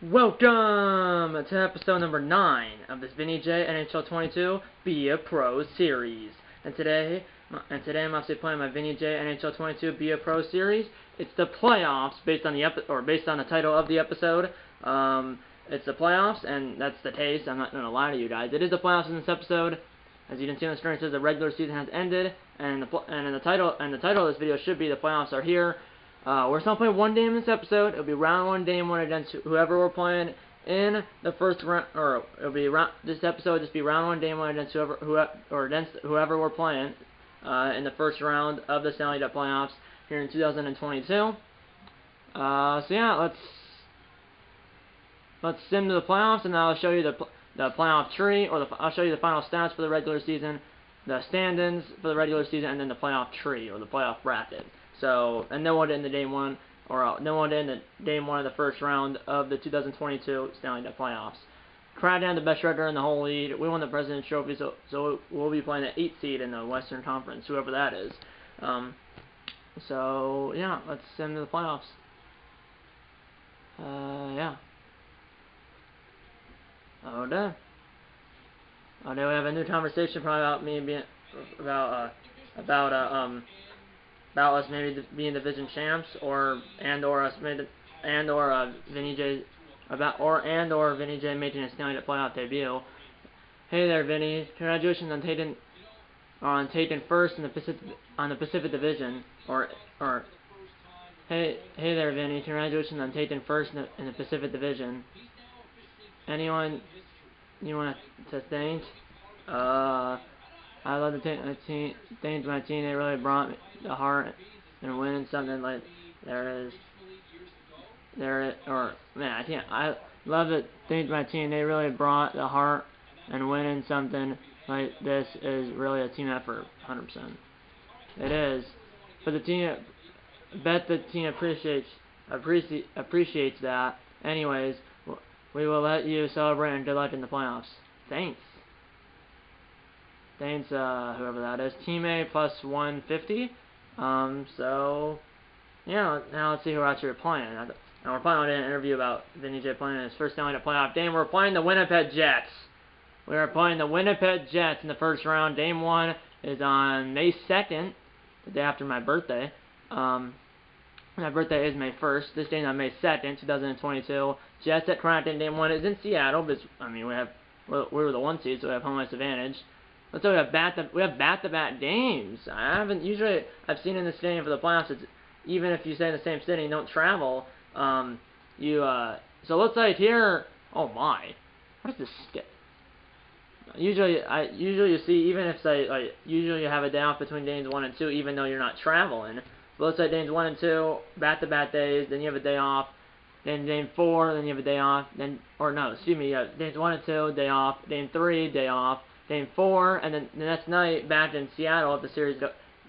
Welcome to episode number 9 of this Vinny J NHL 22 Be a Pro series. And today I'm actually playing my Vinny J NHL 22 Be a Pro series. It's the playoffs based on the title of the episode. It's the playoffs, and that's the case. I'm not going to lie to you guys. It is the playoffs in this episode. As you can see on the screen, it says the regular season has ended, and the title of this video should be the playoffs are here. We're still playing one game in this episode. It'll be round 1, game 1 against whoever we're playing in the first round, or it'll be this episode will just be round 1, game 1 against whoever we're playing in the first round of the Stanley Cup playoffs here in 2022. So yeah, let's sim to the playoffs, and I'll show you the playoff tree, or I'll show you the final stats for the regular season, the standings for the regular season, and then the playoff tree, or the playoff bracket. So, and then we'll get into game 1, or then we'll get into game 1 of the first round of the 2022 Stanley Cup playoffs. Crackdown, the best record in the whole league. We won the President's Trophy, so we'll be playing the 8th seed in the Western Conference, whoever that is. So yeah, let's send to the playoffs. Yeah. Okay. We have a new conversation probably about me being about us maybe being division champs, or Vinny J making a Stanley Cup playoff debut. Hey there, Vinny! Congratulations on taking first in the Pacific Division. Hey there, Vinny! Congratulations on taking first in the Pacific Division. Anyone you want to thank? I love to thank my team. Thank my team. They really brought me the heart and winning something like I love to thank my team. They really brought the heart, and winning something like this is really a team effort, 100%. It is. But the team, bet the team appreciates that. Anyways, we will let you celebrate, and good luck in the playoffs. Thanks. Thanks, whoever that is. Team A plus 150. So, yeah, now let's see who we're actually playing. And we're playing an interview about Vinny J playing in his first Stanley Cup playoff game. We're playing the Winnipeg Jets. We are playing the Winnipeg Jets in the first round. Game 1 is on May 2nd, the day after my birthday. My birthday is May 1st. This game is on May 2nd, 2022. Jets at Kraken. Game 1 is in Seattle, but I mean, we were the 1 seed, so we have home ice advantage. Let's say we have back-to-back games. I've seen in this game for the playoffs, it's, even if you stay in the same city and don't travel, so let's say here, oh my, what is this skip? Usually you see, even if usually you have a day off between games 1 and 2, even though you're not traveling. But let's say games 1 and 2, back-to-back days, then you have a day off. Then game 4, then you have a day off. Games 1 and 2, day off. Game 3, day off. Game 4, and then the next night, back in Seattle, if the series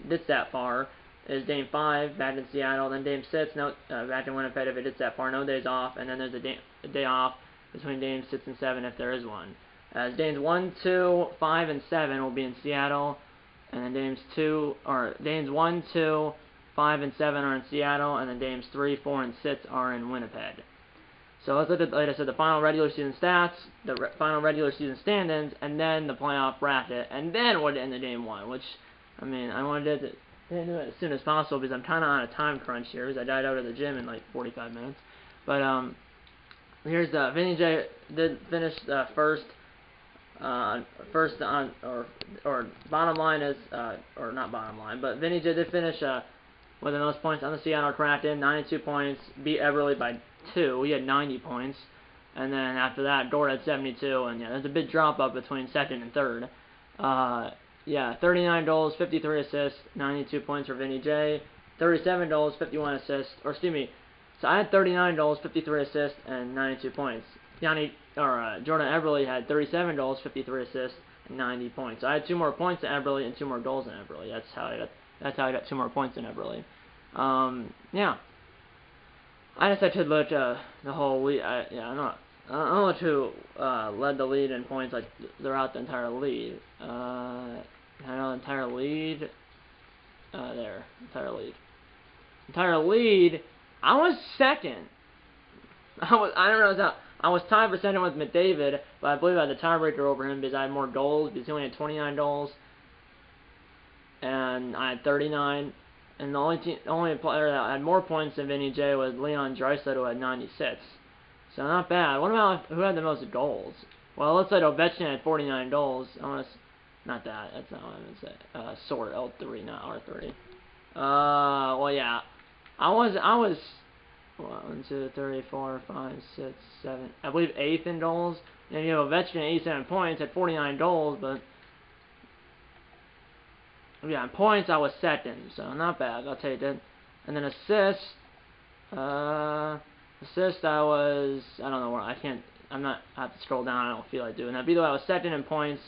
gets that far, is Game 5, back in Seattle. Then Game 6, back in Winnipeg if it gets that far, no days off. And then there's a day off between Games 6 and 7 if there is one. As Games 1, 2, 5, and 7 will be in Seattle. And then Games 1, 2, 5, and 7 are in Seattle. And then Games 3, 4, and 6 are in Winnipeg. So let's look at, like I said, the final regular season stats, the final regular season standings, and then the playoff bracket, and then we'll get into game 1, which, I mean, I wanted to do it as soon as possible because I'm kind of on a time crunch here because I died out of the gym in like 45 minutes. But here's the Vinny J did finish first on bottom line is or not bottom line, but Vinny J did finish with the most points on the Seattle Kraken, 92 points, beat Everly by 2. He had 90 points. And then after that, Gord had 72. And yeah, there's a big drop up between second and third. Yeah, 39 goals, 53 assists, 92 points for Vinny J. 37 goals, 51 assists. Or excuse me. So I had 39 goals, 53 assists, and 92 points. Jordan Eberle had 37 goals, 53 assists, and 90 points. So I had 2 more points than Eberle and 2 more goals than Eberle. That's how I got 2 more points than Eberle. Yeah. I guess I could look the whole league. I don't know who led the lead in points like throughout the entire league. I know the entire lead. Entire lead. I was second. I don't know I was tied for second with McDavid, but I believe I had the tiebreaker over him because I had more goals, because he only had 29 goals, and I had 39. And the only player that had more points than Vinny J was Leon Draisaitl, who had 96. So not bad. What about who had the most goals? Well, let's say Ovechkin had 49 goals. Not that. That's not what I'm gonna say. Sort L3, not R3. Well, yeah. I was 1, 2, 3, 4, 5, 6, 7. I believe 8th in goals. And you have Ovechkin at 87 points, had 49 goals, but yeah, in points I was second, so not bad. I'll take it. And then assists. Assist I don't know where, I have to scroll down, I don't feel like doing that. But either way, I was second in points.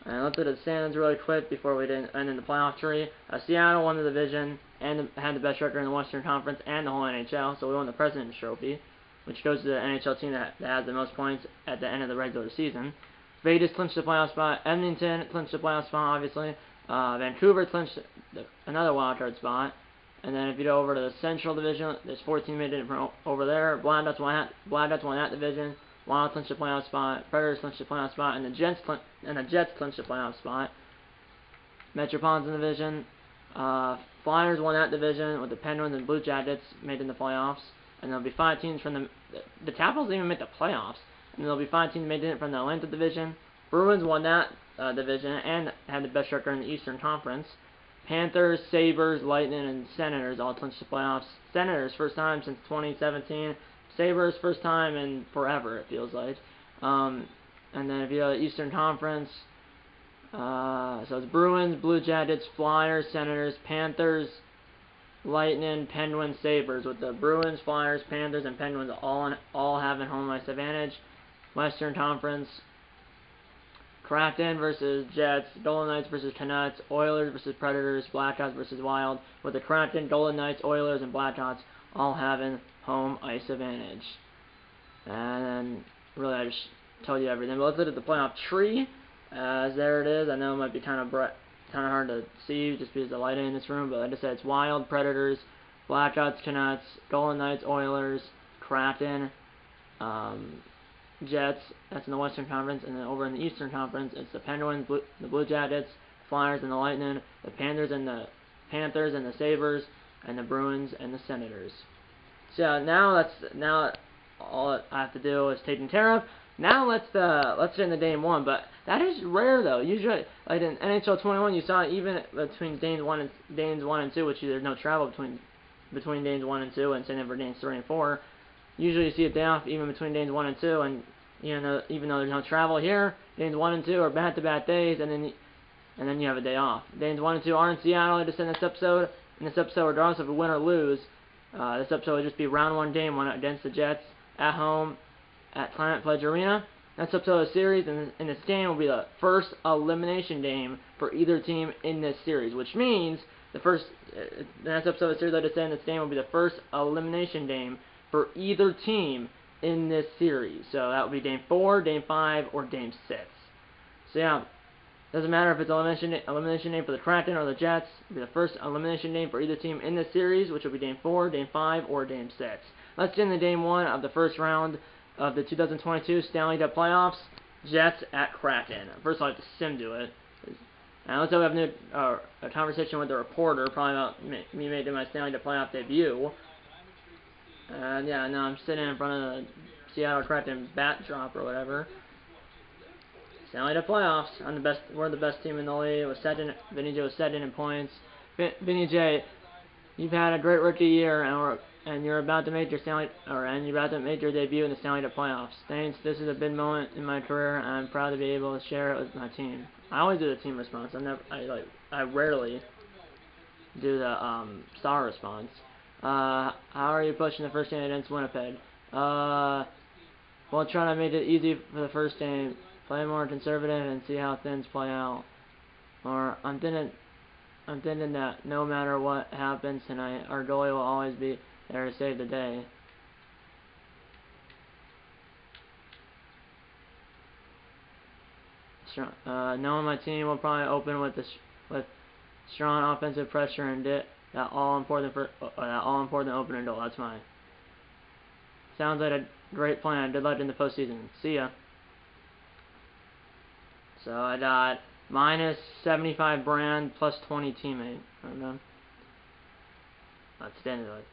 And let's look at the standings really quick before we end in the playoff tree. Seattle won the division and had the best record in the Western Conference and the whole NHL, so we won the President's Trophy, which goes to the NHL team that has the most points at the end of the regular season. Vegas clinched the playoff spot. Edmonton clinched the playoff spot, obviously. Vancouver clinched another wildcard spot. And then if you go over to the Central Division, there's 14 made it from over there. Black Ducks won that division. Wild clinched the playoff spot. Predators clinched the playoff spot, and the Jets clinched the playoff spot. Metropolitan Division. Flyers won that division with the Penguins and Blue Jackets made in the playoffs. And there'll be 5 teams from the Capitals didn't even make the playoffs. And there'll be 5 teams made in it from the Atlantic Division. Bruins won that division and had the best record in the Eastern Conference. Panthers, Sabres, Lightning, and Senators all clinched the playoffs. Senators, first time since 2017. Sabres, first time in forever, it feels like. And then if you go to the Eastern Conference, so it's Bruins, Blue Jackets, Flyers, Senators, Panthers, Lightning, Penguins, Sabres, with the Bruins, Flyers, Panthers, and Penguins all having home ice advantage. Western Conference, Kraken versus Jets, Golden Knights versus Canucks, Oilers versus Predators, Blackhawks versus Wild, with the Kraken, Golden Knights, Oilers, and Blackhawks all having home ice advantage. And then, really, I just told you everything. But let's look at the playoff tree. There it is. I know it might be kind of hard to see just because of the lighting in this room, but like I said, it's Wild, Predators, Blackhawks, Canucks, Golden Knights, Oilers, Kraken, Jets. That's in the Western Conference. And then over in the Eastern Conference, it's the Penguins, the Blue Jackets, Flyers, and the Lightning, the Panthers and the Sabres, and the Bruins and the Senators. So now all I have to do is taken care of. Now let's get into game 1, but that is rare though. Usually, like in NHL 21, you saw even between games 1 and 2, which there's no travel between games 1 and 2, and same for games 3 and 4. Usually you see a day off even between games 1 and 2, and even though there's no travel here, games 1 and 2 are back-to-back days, and then you have a day off. Games 1 and 2 are in Seattle. Just in this episode, regardless of a win or lose, this episode will just be round 1, game 1 against the Jets at home at Planet Pledge Arena. Next episode of the series, and this game will be the first elimination game for either team in this series, which means the next episode of the series I just said in this game will be the first elimination game for either team in this series. So that will be game 4, game 5, or game 6. So yeah, doesn't matter if it's elimination game for the Kraken or the Jets. It'll be the first elimination game for either team in this series, which will be game 4, game 5, or game 6. Let's get into game 1 of the first round of the 2022 Stanley Cup Playoffs. Jets at Kraken. First, I'll have to sim do it. And let's have a conversation with the reporter, probably about me making my Stanley Cup Playoff debut. And yeah, now I'm sitting in front of the Seattle Kraken bat drop or whatever. Stanley Cup Playoffs. We're the best team in the league. Vinny J was second in points. Vinny J, you've had a great rookie year, and you're about to make your debut in the Stanley Cup Playoffs. Thanks. This is a big moment in my career, and I'm proud to be able to share it with my team. I always do the team response. I rarely do the star response. How are you pushing the first game against Winnipeg? Well, trying to make it easy for the first game. Play more conservative and see how things play out. Or I'm thinking that no matter what happens tonight, our goalie will always be there to save the day. Knowing my team will probably open with strong offensive pressure and that all important opening goal. That's mine. Sounds like a great plan. Good luck in the postseason. See ya. So I got minus 75 brand, plus 20 teammate. Okay. Let's stand it.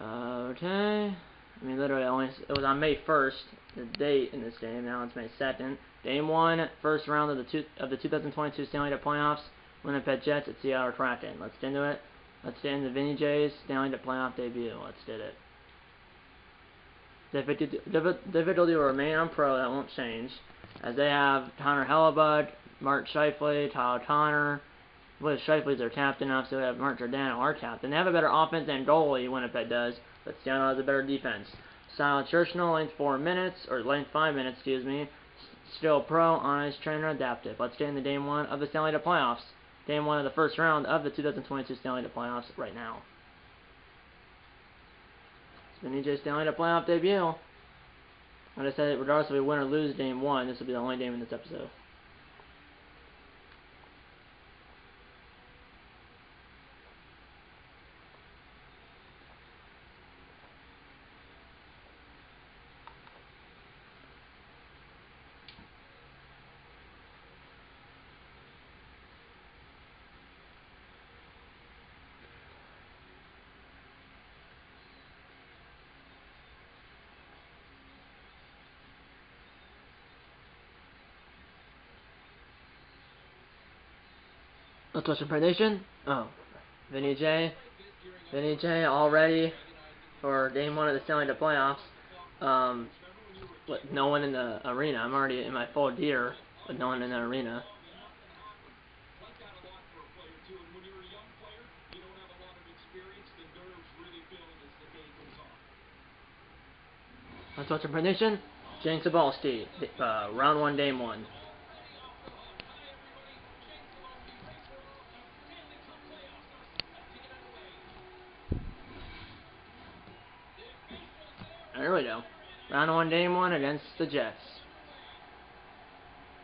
Okay. I mean, literally, it was on May 1st, the date in this game. Now it's May 2nd. Game 1, first round of the 2022 Stanley Cup playoffs. Winnipeg Jets at Seattle Kraken. Let's get into it. Let's get into Vinny J's Stanley Cup playoff debut. Let's get it. Difficulty will remain on pro. That won't change, as they have Connor Hellebuyck, Mark Scheifele, Tyler Connor. Well, Scheifele's their captain, obviously we have Mark Giordano, our captain. They have a better offense and goalie, Winnipeg does, but Seattle has a better defense. Silent Churchill, length 5 minutes, excuse me. Still pro, honest, trainer, adaptive. Let's get into Game 1 of the Stanley Cup playoffs. Game 1 of the first round of the 2022 Stanley Cup playoffs right now. It's Vinny J Stanley Cup playoff debut. Like I said, regardless if we win or lose Game 1, this will be the only game in this episode. Let's watch Predation. Oh, Vinny J all ready for Game 1 of the Stanley Cup playoffs. With no one in the arena. I'm already in my full gear with no one in the arena. Let's watch Predation. James Sabalski, round 1, Game 1. There we go. Round 1, Game 1 against the Jets.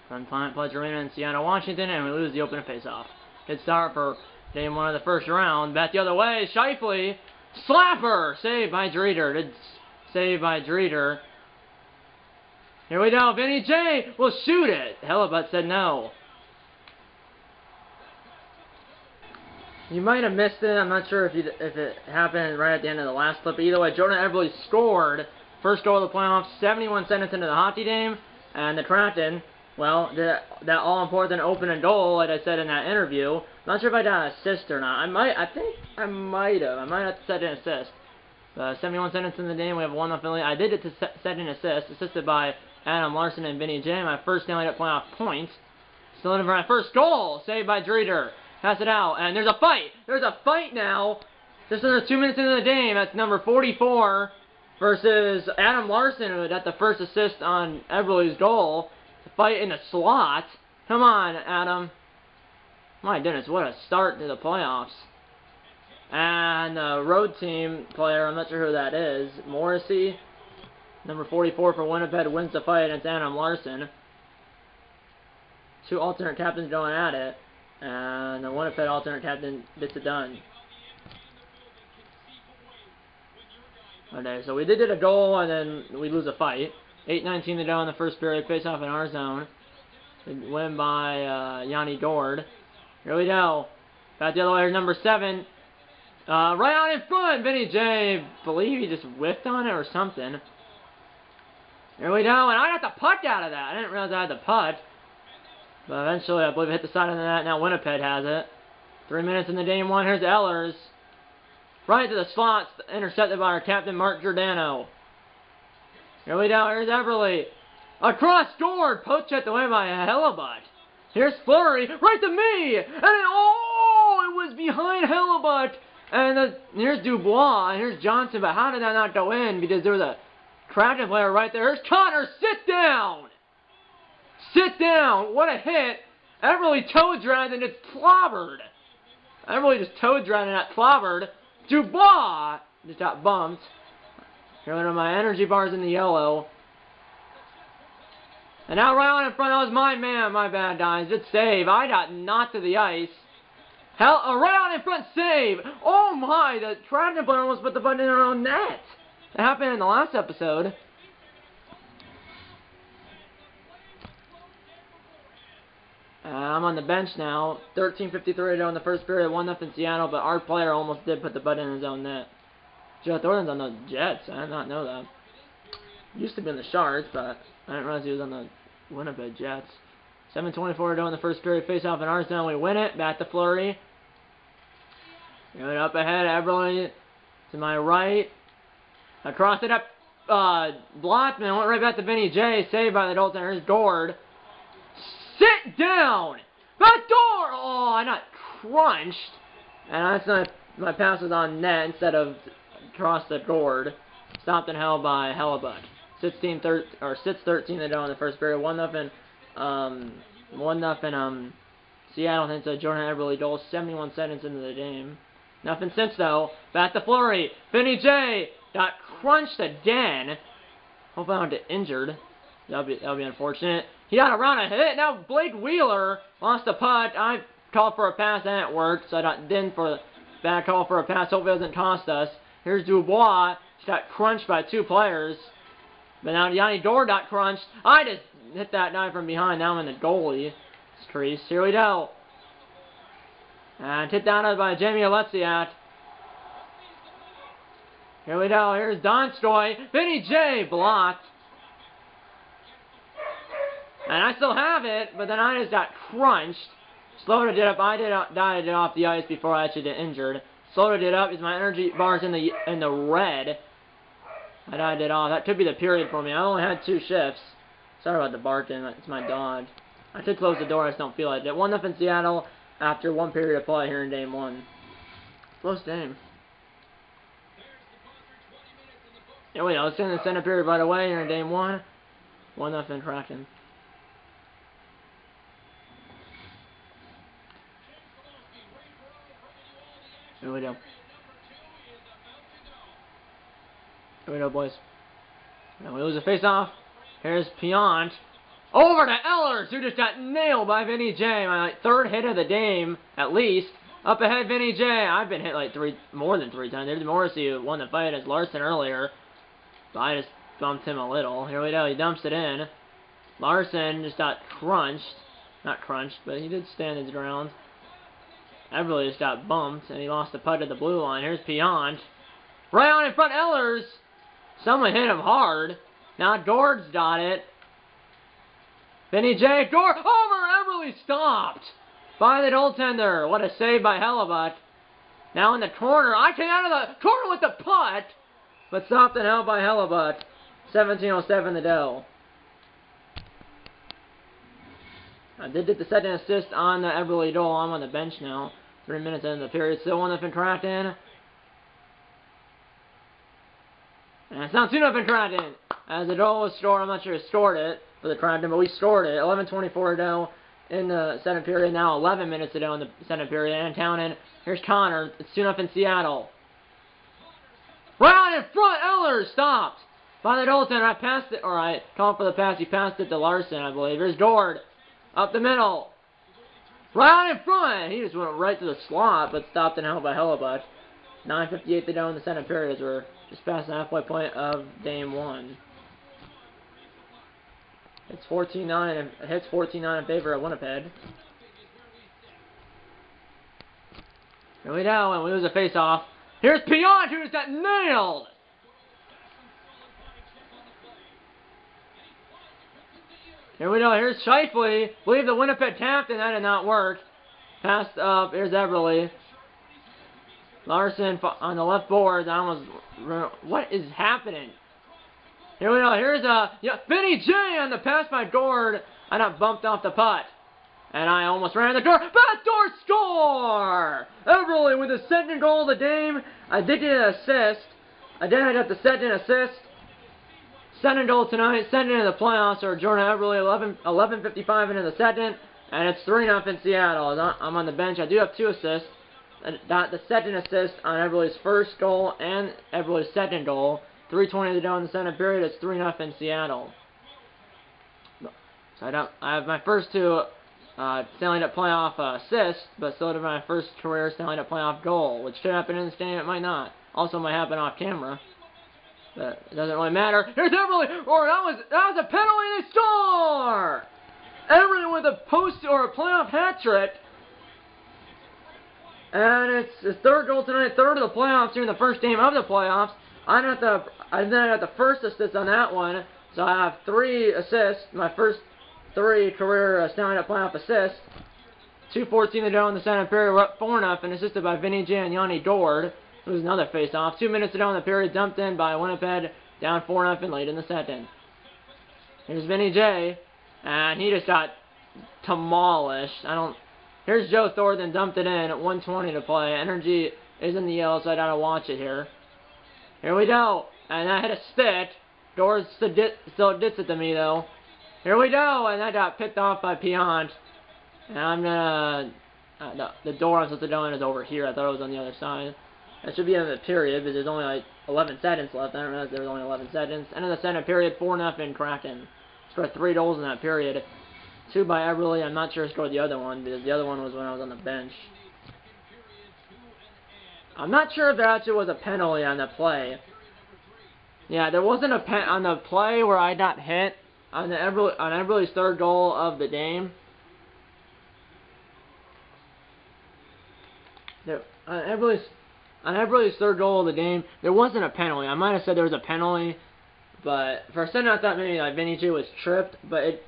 From Planet Pledge Arena in Seattle, Washington, and we lose the opening faceoff. Good start for Game 1 of the first round. Back the other way, Scheifele. Slapper! Saved by Dreeder. Good save by Dreeder. Here we go. Vinny J will shoot it. Hellebuyck said no. You might have missed it. I'm not sure if it happened right at the end of the last clip. But either way, Jordan Eberle scored. First goal of the playoffs, 71 seconds into the hockey game. And the Kraken, well, that all-important opening goal, like I said in that interview. Not sure if I got an assist or not. I think I might have. I might have set an assist. 71 seconds in the game, we have 1-0 lead. I did it to set an assist, assisted by Adam Larson and Vinny J. My first Stanley Cup playoff point. Still in for my first goal, saved by Dreeder. Pass it out, and there's a fight. There's a fight now. Just under 2 minutes into the game. That's number 44 versus Adam Larson, who got the first assist on Eberle's goal. The fight in the slot. Come on, Adam. My goodness, what a start to the playoffs. And the road team player, I'm not sure who that is, Morrissey, number 44 for Winnipeg, wins the fight against Adam Larson. Two alternate captains going at it. And the Winnipeg alternate captain gets it done. Okay, so we did get a goal and then we lose a fight. 8:19 to go in the first period. Face off in our zone. We win by Yanni Gourde. Here we go. Back the other way. Number 7. Right on in front. Vinny J. Believe he just whiffed on it or something. Here we go. And I got the puck out of that. I didn't realize I had the puck. But eventually, I believe it hit the side of the net. Now Winnipeg has it. 3 minutes in the Game 1. Here's Ehlers. Right to the slots. Intercepted by our captain, Mark Giordano. Here we go. Here's Eberle. Across scored. Poached away by Hellebuyck. Here's Fleury. Right to me. And it was behind Hellebuyck. And here's Dubois. And here's Johnson. But how did that not go in? Because there was a Kraken player right there. Here's Connor. Sit down. Sit down! What a hit! Eberle toe-dragged and it's clobbered. Eberle just toe-dragged and got clobbered. Dubois just got bumped. Here are my energy bars in the yellow. And now right on in front, that was my man. My bad, guys. Good save. I got knocked to the ice. Hell, a right on in front save. Oh my, the Trapped player almost put the button in her own net. That happened in the last episode. I'm on the bench now. 13:53 to go in the first period. 1-0 Seattle, but our player almost did put the button in his own net. Joe Thornton's on the Jets. I did not know that. Used to be in the Sharks, but I didn't realize he was on the Winnipeg Jets. 7:24 to go in the first period. Face off in our zone. We win it. Back to Fleury. Going up ahead. Eberle to my right. Across it up. Blockman went right back to Vinny J. Saved by the Dalton. Here's Gord. Sit down! Back door! Oh, I got crunched. And that's not. My pass was on net instead of across the Gord. Stopped and held by Hellebuyck. 13 to go in the first period. 1-0. 1-0. Seattle into a Jordan Eberle goal. 71 seconds into the game. Nothing since though. Back to Fleury. Vinny J got crunched again. Hopefully I don't get injured. That'll be unfortunate. He got around a hit. Now Blake Wheeler lost the puck. I called for a pass and it worked. So I got in for the bad call for a pass. Hopefully it doesn't cost us. Here's Dubois. He got crunched by 2 players. But now Yanni Gord got crunched. I just hit that guy from behind. Now I'm in the goalie crease. Here we go. And hit down by Jamie Alexiak. Here we go. Here's Donskoy. Vinny J blocked. And I still have it, but then I just got crunched. Slowed it up. I died off the ice before I actually get injured. Slowed it up. Is my energy bars in the red? I died it off. That could be the period for me. I only had 2 shifts. Sorry about the barking. It's my dog. I could close the door. I just don't feel like it. 1-0 Seattle after 1 period of play here in game 1. Close game. Here we go. Let's end the center period right away here in game 1. 1-0 Kraken. Here we go. Here we go, boys. Now we lose a face-off. Here's Piant. Over to Ehlers, who just got nailed by Vinny J. My 3rd hit of the game, at least. Up ahead, Vinny J. I've been hit like more than 3 times. There's Morrissey who won the fight as Larson earlier. But I just bumped him a little. Here we go. He dumps it in. Larson just got crunched. Not crunched, but he did stand his ground. Eberle just got bumped, and he lost the puck at the blue line. Here's Piant. Right on in front, Ehlers. Someone hit him hard. Now Gord's got it. Vinny J. Gord. Over! Eberle stopped by the goaltender. What a save by Hellebuyck. Now in the corner. I came out of the corner with the puck, but stopped and held by Hellebuyck. 17:07 to go. I did get the second assist on the Eberle goal. I'm on the bench now. 3 minutes into the period. Still 1-0 Kraken. And it's not 2-0 Kraken. As the goal was scored, I'm not sure who scored it for the Kraken, but we scored it. 11:24 to go in the second period. Now 11 minutes to go in the second period. And Townend. Here's Connor. It's 2-0 Seattle. Right on in front. Ehlers stopped by the goaltender. I passed it, or I called for the pass. He passed it to Larson, I believe. Here's Gord. Up the middle. Right on in front. He just went right to the slot, but stopped and held by Hellebuyck. 9:58 to go in the second period as we're just past the halfway point of game 1. It's 14-9 and it hits 14-9 in favor of Winnipeg. Here we go, and we lose a face-off. Here's Piant, who just got nailed. Here we go. Here's Scheifele. Believe the Winnipeg captain. That did not work. Passed up. Here's Eberle. Larson on the left board. I almost. What is happening? Here we go. Here's Vinny J on the pass by Gord. I got bumped off the putt. And I almost ran the door. Backdoor score! Eberle with his second goal of the game. I did get an assist. I got the second assist. Second goal tonight, second into the playoffs, or Jordan Eberle, 11:55 into the second, and it's 3-0 Seattle. I'm on the bench. I do have 2 assists. I got the second assist on Eberle's first goal and Eberle's second goal. 3:20 to go in the second period. It's 3-0 Seattle. So I have my first two Stanley Cup playoff assists, but still have my first career Stanley Cup playoff goal, which could happen in the stadium, it might not. Also might happen off camera. But it doesn't really matter. Here's Eberle! Or that was a penalty and they score! Eberle with a post or a playoff hat trick. And it's his third goal tonight, third of the playoffs here in the first game of the playoffs. I got the first assist on that one, so I have 3 assists. My first 3 career Stanley Cup playoff assists. 2:14 to go in the second period. We're up 4-0, assisted by Vinny J and Yanni Gourde. It was another face-off. 2 minutes to go in the period, dumped in by Winnipeg, down 4-0 late in the second. Here's Vinny J, and he just got demolished. Here's Joe Thornton, dumped it in at 1:20 to play. Energy is in the yellow, so I gotta watch it here. Here we go, and I hit a stick. Gourde still gets it to me though. Here we go, and that got picked off by Piant. And I'm gonna the door I'm supposed to go in is over here. I thought it was on the other side. That should be in the period, because there's only like 11 seconds left. I didn't realize there was only 11 seconds. End of the second period, 4-0 Kraken. Scored 3 goals in that period. 2 by Eberle. I'm not sure who scored the other one, because the other one was when I was on the bench. I'm not sure if there actually was a penalty on the play. Yeah, there wasn't a pen on the play where I got hit on Eberle's third goal of the game. On Eberle's third goal of the game, there wasn't a penalty. I might have said there was a penalty, but for a second I thought maybe like Vinny J was tripped, but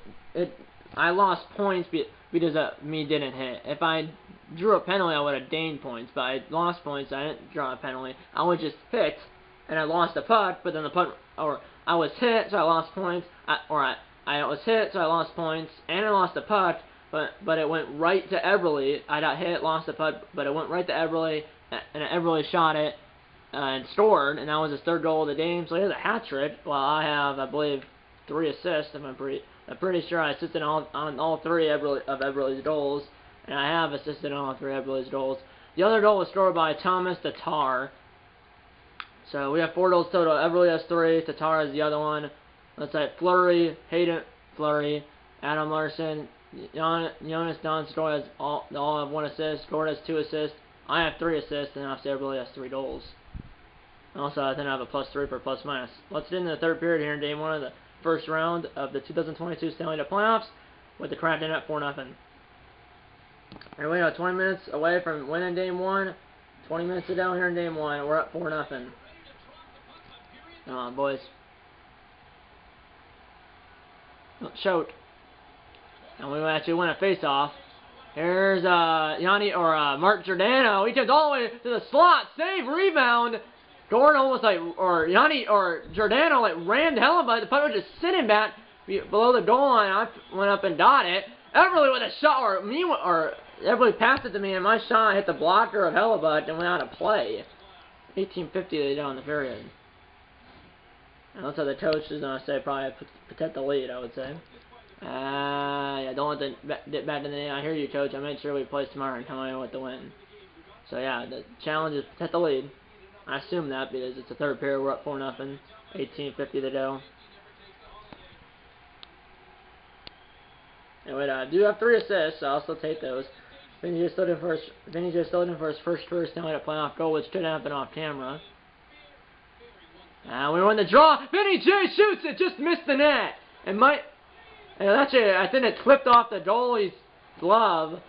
I lost points because me didn't hit. If I drew a penalty, I would have gained points, but I lost points. I didn't draw a penalty. I was just hit, and I lost the puck, but then the puck, or I was hit, so I lost points, I was hit, so I lost points, and I lost the puck, but it went right to Eberle. I got hit, lost the puck, but it went right to Eberle, and Eberle shot it and scored, and that was his third goal of the game. So he has a hat trick, while I have, I believe, 3 assists. I'm pretty sure I assisted on all 3 of Eberle's goals, and I have assisted on all 3 of Eberle's goals. The other goal was scored by Thomas Tatar. So we have 4 goals total. Eberle has 3, Tatar has the other one. Let's say Fleury, Hayden Fleury, Adam Larson, Jonas Donskoy has all have 1 assist. Gourde has 2 assists. I have 3 assists, and obviously Eberle has 3 goals. Also, I think I have a +3 for +minus. Let's get into the third period here in Game 1 of the first round of the 2022 Stanley Cup playoffs, with the Kraken at 4-0. Here we go, 20 minutes away from winning Game 1. 20 minutes to go here in Game 1. We're up 4-0. Come on, boys. Choke. And we actually win a face-off. Here's Yanni or Mark Giordano. He comes all the way to the slot. Save, rebound. Gourde almost like, or Yanni or Giordano like rammed Hellebuyck. The puck was just sitting back below the goal line. I went up and got it. Eberle with a shot, or Eberle passed it to me, and my shot hit the blocker of Hellebuyck and went out of play. 18:50 they down the period. And that's how the coach is going to say probably protect the lead, I would say. Yeah, don't let the get back in the net. I hear you, coach. I made sure we play tomorrow and come away with the win. So yeah, the challenge is protect the lead. I assume that because it's the third period. We're up 4-0. 18:50 to go. Anyway, I do have 3 assists, so I'll still take those. Vinny just stood in for his first career Stanley Cup playoff goal, which could happen off camera. And we won the draw. Vinny J shoots it, just missed the net. And actually, I think it clipped off the goalie's glove.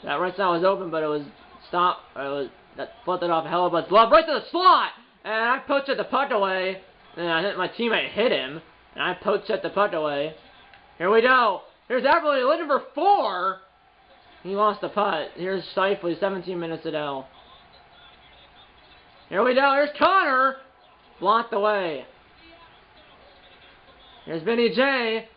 That right side was open, but it was stopped. That flipped it off Hellebuyck's glove right to the slot. And I poached the puck away. And I think my teammate hit him. And I poached the puck away. Here we go. Here's Eberle looking for 4. He lost the putt. Here's Scheifele, 17 minutes to go. Here we go. Here's Connor. Blocked away. Here's Vinny J.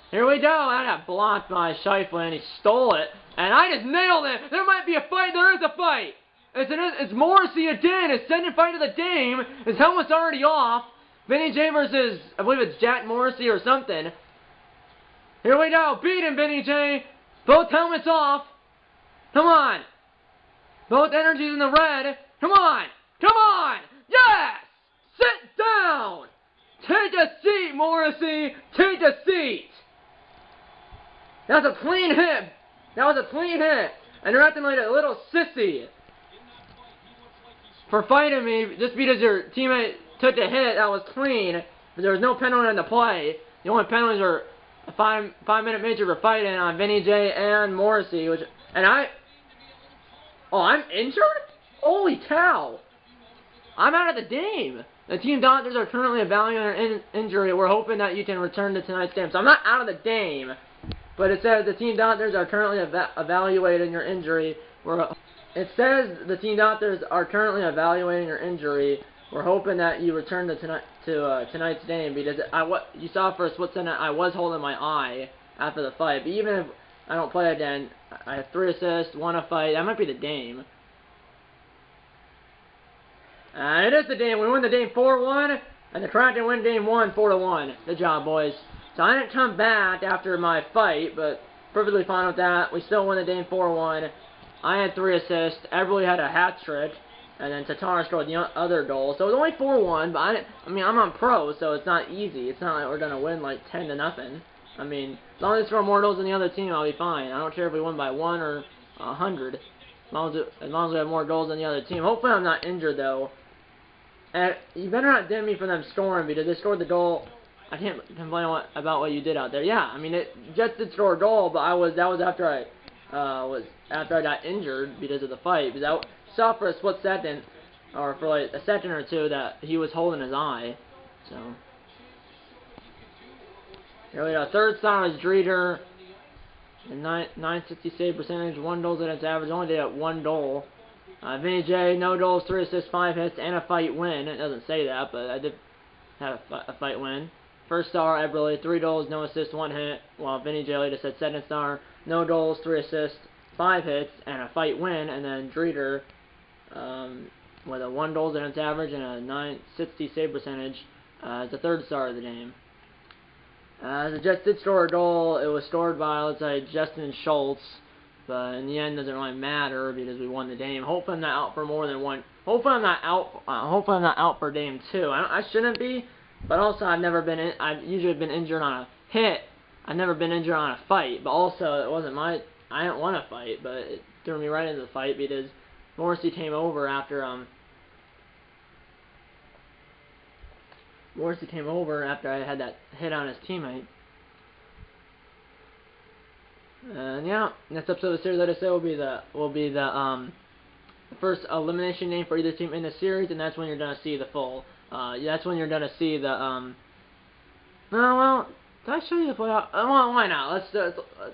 Here we go. I got blocked by Scheifele, and he stole it. And I just nailed it. There might be a fight. There is a fight. It's Morrissey again. His second fight of the game. His helmet's already off. Vinny J versus, I believe it's Jack Morrissey or something. Here we go. Beat him, Vinny J. Both helmets off. Come on. Both energies in the red. Come on. Come on. Yes! Sit down. Take a seat, Morrissey! Take a seat! That was a clean hit! That was a clean hit! And you're acting like a little sissy for fighting me just because your teammate took a hit that was clean, but there was no penalty on the play. The only penalties were a 5-minute major for fighting on Vinny J and Morrissey, I'm injured? Holy cow! I'm out of the game. The team doctors are currently evaluating your injury. We're hoping that you can return to tonight's game. So I'm not out of the game, but it says the team doctors are currently evaluating your injury. It says the team doctors are currently evaluating your injury. We're hoping that you return to tonight's game, because you saw for a split second I was holding my eye after the fight. But even if I don't play again, I have 3 assists, 1 a fight. That might be the game. It is the game. We win the game 4-1, and the Kraken win game 1 4-1. Good job, boys. So I didn't come back after my fight, but perfectly fine with that. We still win the game 4-1. I had 3 assists. Eberle had a hat trick, and then Tatar scored the other goal. So it was only 4-1, but I'm on pro, so it's not easy. It's not like we're gonna win like 10-0. I mean, as long as they score more goals than the other team, I'll be fine. I don't care if we win by 1 or 100. As long as we have more goals than the other team. Hopefully I'm not injured, though. And you better not dim me for them scoring, because they scored the goal. I can't complain about what you did out there. Yeah, I mean, Jets did score a goal, but that was after I got injured because of the fight. Because I saw for a split second, or for like a second or two, that he was holding his eye. So here we go. Third star is Dreeder. 960 save percentage, 1 goal against average. Only did it 1 goal. Vinny J, no goals, 3 assists, 5 hits, and a fight win. It doesn't say that, but I did have a fight win. First star, Eberle, 3 goals, no assists, 1 hit. While Vinny J later said second star, no goals, 3 assists, 5 hits, and a fight win. And then Dreeder, with a 1 goal against average and a 960 save percentage, is the third star of the game. The Jets did score a goal. It was scored by, let's say, Justin Schultz. But in the end, it doesn't really matter because we won the game. Hopefully, I'm not out for more than 1. Hopefully, I'm not out for game 2. I shouldn't be, but also I've usually been injured on a hit. I've never been injured on a fight. But also, it wasn't I didn't want to fight, but it threw me right into the fight because Morrissey came over after I had that hit on his teammate. And yeah, next episode of the series, like I said, will be the first elimination game for either team in the series, and that's when you're gonna see the full. That's when you're gonna see the well, did I show you the playoff? Well, why not? Let's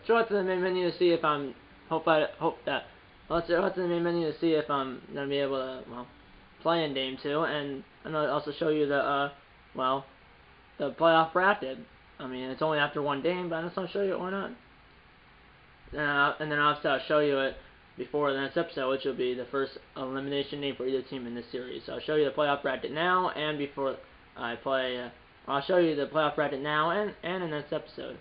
throw it to the main menu to see if I'm. Let's throw it to the main menu to see if I'm gonna be able to play in game 2, and I'll also show you the the playoff bracket. I mean, it's only after 1 game, but I just want to show you it. Why not? And then obviously I'll show you it before the next episode, which will be the first elimination game for either team in this series. So I'll show you the playoff bracket now, and before I play, I'll show you the playoff bracket now and in the next episode.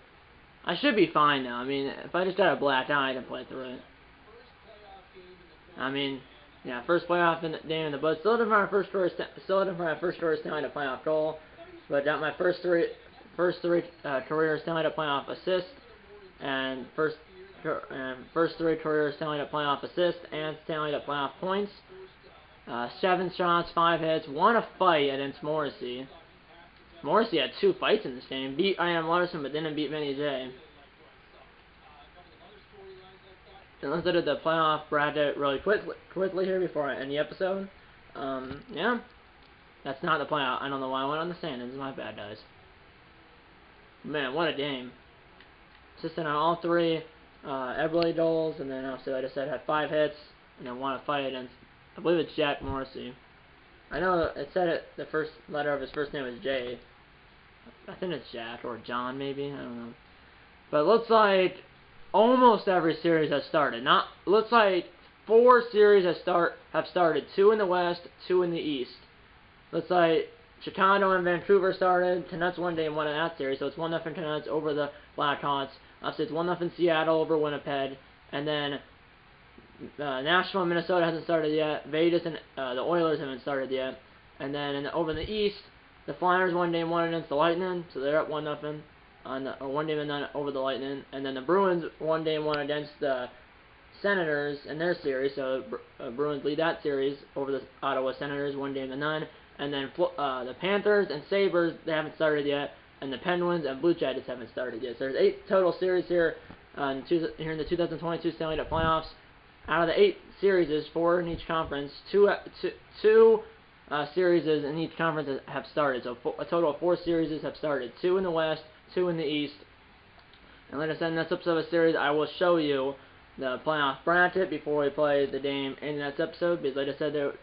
I should be fine now. I mean, if I just got a black eye, I can play through it. I mean, yeah, first playoff game in the book. Still looking for my first score. Tonight a playoff goal, but got my first three careers tonight a playoff assist, and first 3 careers Stanley Cup playoff assists and Stanley Cup playoff points. 7 shots, 5 hits, 1 a fight against Morrissey. Morrissey had 2 fights in this game. Beat Ian Larson, but didn't beat Vinny J. And let's look at the playoff bracket really quickly here before I end the episode. Yeah, that's not the playoff. I don't know why I went on the standings. My bad, guys. Man, what a game. Assistant on all 3. Eberle goals, and then obviously, like I said, had 5 hits, and then 1 a fight against, I believe it's Jack Morrissey. I know it said the first letter of his first name is J. I think it's Jack, or John maybe, I don't know. But it looks like almost every series has started. Looks like 4 series have started, 2 in the West, 2 in the East. Looks like Chicago and Vancouver started. Canucks won game 1 in that series, so it's 1-0 Canucks over the Blackhawks. Obviously, it's 1-0 Seattle over Winnipeg, and then Nashville and Minnesota hasn't started yet. Vegas and the Oilers haven't started yet, and then over in the East, The Flyers won Game 1 against the Lightning, so they're up 1-0 on the, or 1-0 over the Lightning. And then the Bruins won Game 1 against the Senators in their series, so Bruins lead that series over the Ottawa Senators 1-0. And then the Panthers and Sabres, they haven't started yet, and the Penguins and Blue Jackets haven't started yet. So there's 8 total series here here in the 2022 Stanley Cup playoffs. Out of the 8 series, 4 in each conference, two series in each conference have started. So a total of 4 series have started. 2 in the West, 2 in the East. And like I said, in this episode of the series, I will show you the playoff bracket before we play the game in the next episode. Because like I said, there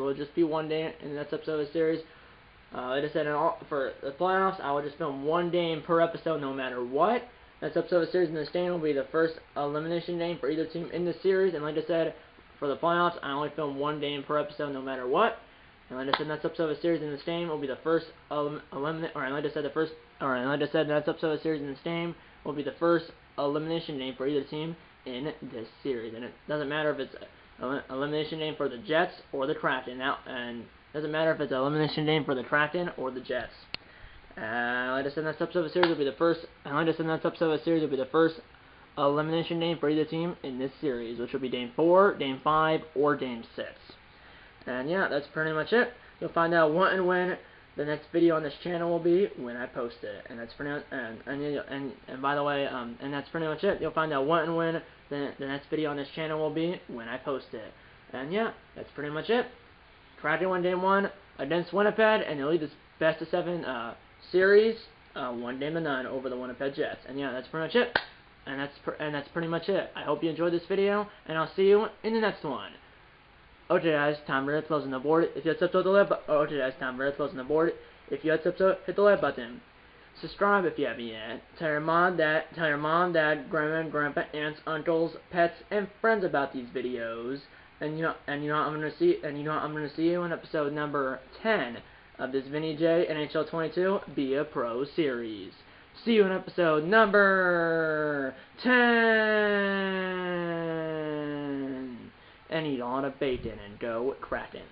will just be one day in the next episode of the series. Like I said, for the playoffs, I will just film one game per episode no matter what. Next episode of the series in the stand will be the first elimination game for either team in the series. And like I said, for the playoffs, I only film one game per episode no matter what. And like I said, next episode of the series in the stand will be the first next episode of the series in the stand will be the first elimination game for either team in this series. And it doesn't matter if it's elimination game for the Jets or the Kraken. And doesn't matter if it's an elimination game for the Kraken or the Jets. Like I said, next episode of the series will be the first. Elimination game for either team in this series, which will be Game 4, Game 5, or Game 6. And yeah, that's pretty much it. You'll find out what and when the next video on this channel will be when I post it. And that's pretty much, and by the way, and that's pretty much it. You'll find out what and when the next video on this channel will be when I post it. And yeah, that's pretty much it. Kraken won Game 1 against Winnipeg, and they'll lead this best of 7 series 1-0 over the Winnipeg Jets. And yeah, that's pretty much it. And that's pretty much it. I hope you enjoyed this video, and I'll see you in the next one. Okay guys, time for closing the board. If you had subscribed, time for closing the board. If you had subscribed, hit the like button. Subscribe if you haven't yet. Tell your mom, dad, grandma, grandpa, aunts, uncles, pets, and friends about these videos. And you know I'm gonna see you in episode number 10 of this Vinny J NHL 22 Be a Pro series. See you in episode number 10. And eat a lot of bacon and go Kraken.